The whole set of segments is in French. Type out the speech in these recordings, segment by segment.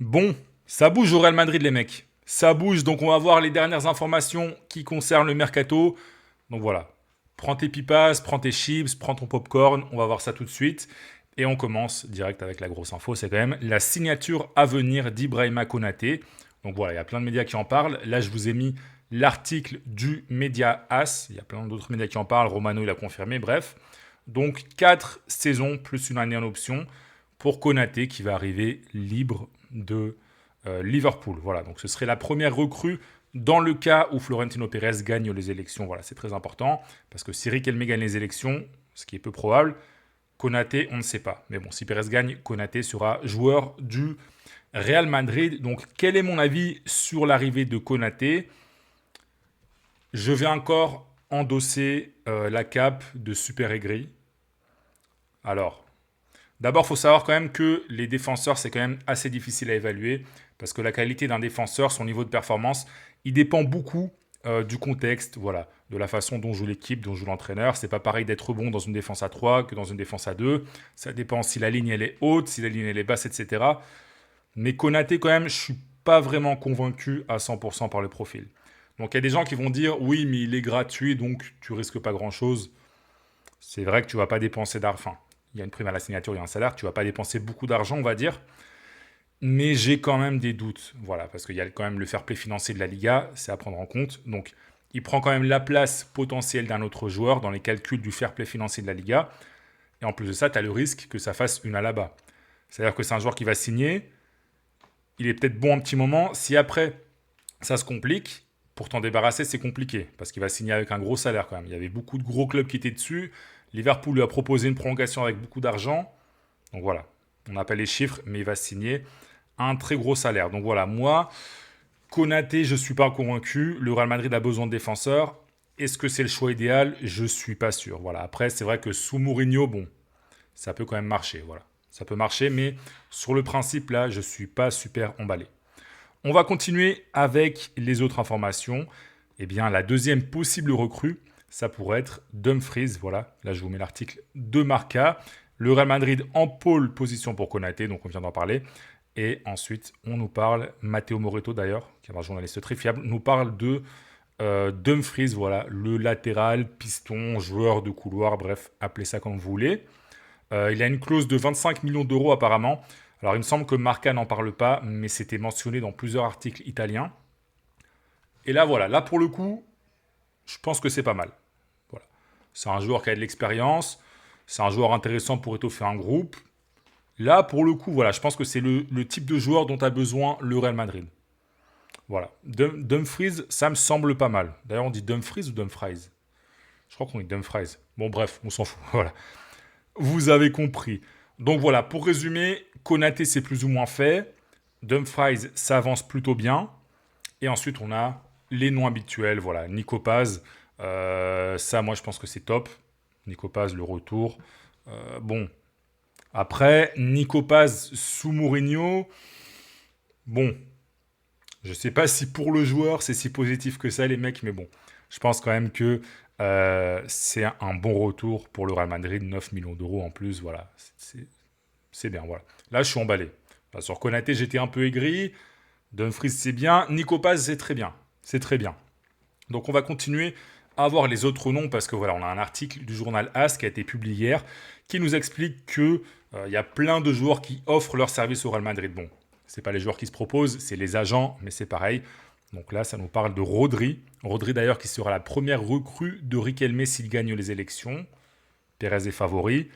Bon, ça bouge au Real Madrid, les mecs. Ça bouge, donc on va voir les dernières informations qui concernent le mercato. Donc voilà, prends tes pipas, prends tes chips, prends ton popcorn, on va voir ça tout de suite. Et on commence direct avec la grosse info, c'est quand même la signature à venir d'Ibrahima Konaté. Donc voilà, il y a plein de médias qui en parlent. Là, je vous ai mis l'article du média AS. Il y a plein d'autres médias qui en parlent. Romano, il a confirmé. Bref, donc 4 saisons plus une année en option pour Konaté qui va arriver libre de Liverpool. Voilà, donc ce serait la première recrue dans le cas où Florentino Pérez gagne les élections. Voilà, c'est très important parce que si Riquelme gagne les élections, ce qui est peu probable, Konaté, on ne sait pas. Mais bon, si Pérez gagne, Konaté sera joueur du Real Madrid. Donc, quel est mon avis sur l'arrivée de Konaté? Je vais encore endosser la cape de super aigri. Alors, d'abord, il faut savoir quand même que les défenseurs, c'est quand même assez difficile à évaluer parce que la qualité d'un défenseur, son niveau de performance, il dépend beaucoup du contexte, voilà, de la façon dont joue l'équipe, dont joue l'entraîneur. C'est pas pareil d'être bon dans une défense à 3 que dans une défense à 2. Ça dépend si la ligne elle est haute, si la ligne elle est basse, etc. Mais Konaté, quand même, je suis pas vraiment convaincu à 100% par le profil. Donc il y a des gens qui vont dire oui, mais il est gratuit, donc tu risques pas grand-chose. C'est vrai que tu vas pas dépenser d'argent. Il y a une prime à la signature, il y a un salaire, tu vas pas dépenser beaucoup d'argent, on va dire. Mais j'ai quand même des doutes, voilà, parce qu'il y a quand même le fair play financier de la Liga, c'est à prendre en compte. Donc, il prend quand même la place potentielle d'un autre joueur dans les calculs du fair play financier de la Liga. Et en plus de ça, tu as le risque que ça fasse une Alaba. C'est-à-dire que c'est un joueur qui va signer, il est peut-être bon un petit moment. Si après, ça se complique, pour t'en débarrasser, c'est compliqué, parce qu'il va signer avec un gros salaire quand même. Il y avait beaucoup de gros clubs qui étaient dessus. Liverpool lui a proposé une prolongation avec beaucoup d'argent. Donc voilà, on n'a pas les chiffres, mais il va signer un très gros salaire. Donc voilà, moi, Konaté, je ne suis pas convaincu. Le Real Madrid a besoin de défenseurs. Est-ce que c'est le choix idéal? Je ne suis pas sûr. Voilà. Après, c'est vrai que sous Mourinho, bon, ça peut quand même marcher. Voilà. Ça peut marcher, mais sur le principe, là, je ne suis pas super emballé. On va continuer avec les autres informations. Eh bien, la deuxième possible recrue, ça pourrait être Dumfries. Voilà, là, je vous mets l'article de Marca. Le Real Madrid en pole position pour Konaté, donc on vient d'en parler. Et ensuite, on nous parle, Matteo Moretto d'ailleurs, qui est un journaliste très fiable, nous parle de Dumfries, voilà, le latéral, piston, joueur de couloir, bref, appelez ça comme vous voulez. Il a une clause de 25 millions d'euros apparemment. Alors il me semble que Marca n'en parle pas, mais c'était mentionné dans plusieurs articles italiens. Et là voilà, là pour le coup, je pense que c'est pas mal. Voilà. C'est un joueur qui a de l'expérience, c'est un joueur intéressant pour étoffer un groupe. Là pour le coup, voilà, je pense que c'est le type de joueur dont a besoin le Real Madrid. Voilà. Dumfries, ça me semble pas mal. D'ailleurs, on dit Dumfries ou Dumfries? Je crois qu'on dit Dumfries. Bon bref, on s'en fout. Voilà. Vous avez compris. Donc voilà, pour résumer, Konaté c'est plus ou moins fait. Dumfries, ça avance plutôt bien. Et ensuite, on a les noms habituels. Voilà, Nico Paz. Ça, moi, je pense que c'est top. Nico Paz, le retour. Bon. Après, Nico Paz sous Mourinho. Bon. Je sais pas si pour le joueur, c'est si positif que ça, les mecs. Mais bon. Je pense quand même que c'est un bon retour pour le Real Madrid. 9 millions d'euros en plus. Voilà. C'est bien. Voilà. Là, je suis emballé. Enfin, sur Konaté, j'étais un peu aigri. Dumfries, c'est bien. Nico Paz, c'est très bien. C'est très bien. Donc, on va continuer à voir les autres noms parce que voilà, on a un article du journal AS qui a été publié hier qui nous explique que y a plein de joueurs qui offrent leur service au Real Madrid. Bon, c'est pas les joueurs qui se proposent, c'est les agents, mais c'est pareil. Donc là, ça nous parle de Rodri. Rodri d'ailleurs qui sera la première recrue de Riquelme s'il gagne les élections. Pérez est favori.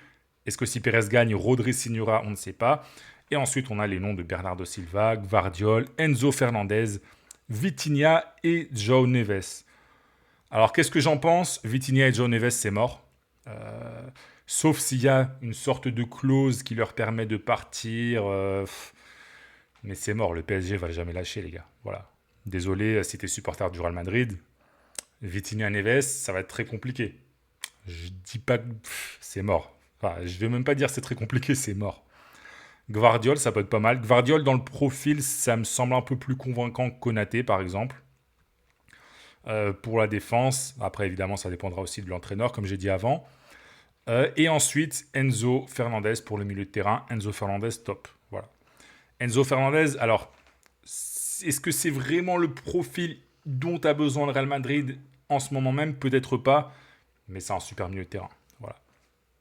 Est-ce que si Pérez gagne, Rodri signera? On ne sait pas. Et ensuite, on a les noms de Bernardo Silva, Gvardiol, Enzo Fernandez, Vitinha et João Neves. Alors, qu'est-ce que j'en pense? Vitinha et João Neves, c'est mort. Sauf s'il y a une sorte de clause qui leur permet de partir. Mais c'est mort, le PSG va jamais lâcher, les gars. Voilà. Désolé si t'es supporter du Real Madrid. Vitinha et Neves, ça va être très compliqué. Je dis pas que c'est mort. Enfin, je vais même pas dire c'est très compliqué, c'est mort. Gvardiol, ça peut être pas mal. Gvardiol, dans le profil, ça me semble un peu plus convaincant que Konaté, par exemple. Pour la défense, après, évidemment, ça dépendra aussi de l'entraîneur, comme j'ai dit avant. Et ensuite, Enzo Fernandez pour le milieu de terrain. Enzo Fernandez, top. Voilà. Enzo Fernandez, alors, est-ce que c'est vraiment le profil dont a besoin le Real Madrid en ce moment même? Peut-être pas, mais c'est un super milieu de terrain. Voilà.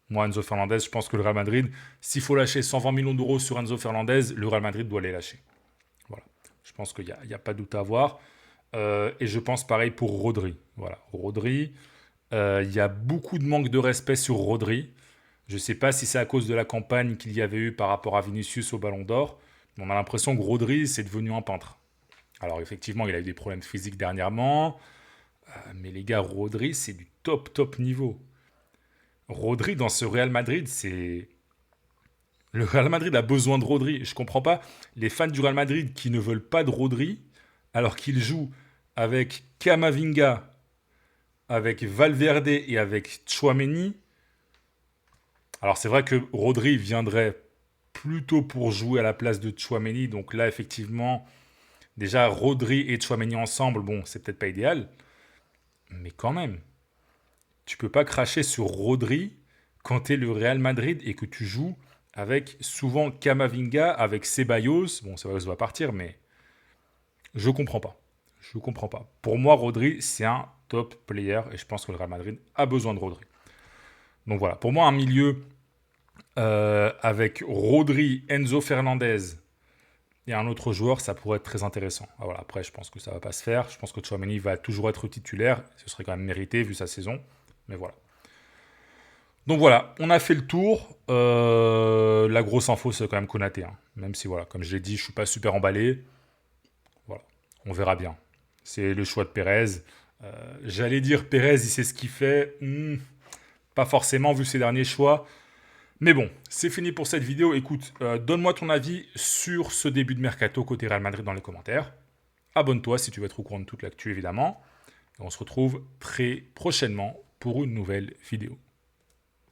Moi, Enzo Fernandez, je pense que le Real Madrid, s'il faut lâcher 120 millions d'euros sur Enzo Fernandez, le Real Madrid doit les lâcher. Voilà. Je pense qu'il n'y a pas de doute à avoir. Et je pense pareil pour Rodri. Voilà. Rodri, il y a beaucoup de manque de respect sur Rodri. Je ne sais pas si c'est à cause de la campagne qu'il y avait eu par rapport à Vinicius au Ballon d'Or. Mais on a l'impression que Rodri, c'est devenu un peintre. Alors effectivement, il a eu des problèmes physiques dernièrement. Mais les gars, Rodri, c'est du top, top niveau. Rodri, dans ce Real Madrid, c'est... Le Real Madrid a besoin de Rodri. Je comprends pas les fans du Real Madrid qui ne veulent pas de Rodri alors qu'il joue avec Camavinga, avec Valverde et avec Tchouaméni. Alors c'est vrai que Rodri viendrait plutôt pour jouer à la place de Tchouaméni. Donc là, effectivement, déjà Rodri et Tchouaméni ensemble, bon, c'est peut-être pas idéal. Mais quand même, tu peux pas cracher sur Rodri quand tu es le Real Madrid et que tu joues avec souvent Camavinga, avec Ceballos. Bon, Ceballos va partir, mais je comprends pas. Je comprends pas. Pour moi, Rodri, c'est un top player et je pense que le Real Madrid a besoin de Rodri. Donc voilà, pour moi, un milieu avec Rodri, Enzo Fernandez et un autre joueur, ça pourrait être très intéressant. Ah, voilà, après, je pense que ça va pas se faire. Je pense que Tchouaméni va toujours être titulaire. Ce serait quand même mérité vu sa saison. Mais voilà. Donc voilà, on a fait le tour. La grosse info, c'est quand même Konaté. Hein. Même si, voilà, comme je l'ai dit, je suis pas super emballé. Voilà, on verra bien. C'est le choix de Pérez. J'allais dire Pérez, il sait ce qu'il fait. Pas forcément vu ses derniers choix. Mais bon, c'est fini pour cette vidéo. Écoute, donne-moi ton avis sur ce début de mercato côté Real Madrid dans les commentaires. Abonne-toi si tu veux être au courant de toute l'actu, évidemment. Et on se retrouve très prochainement pour une nouvelle vidéo.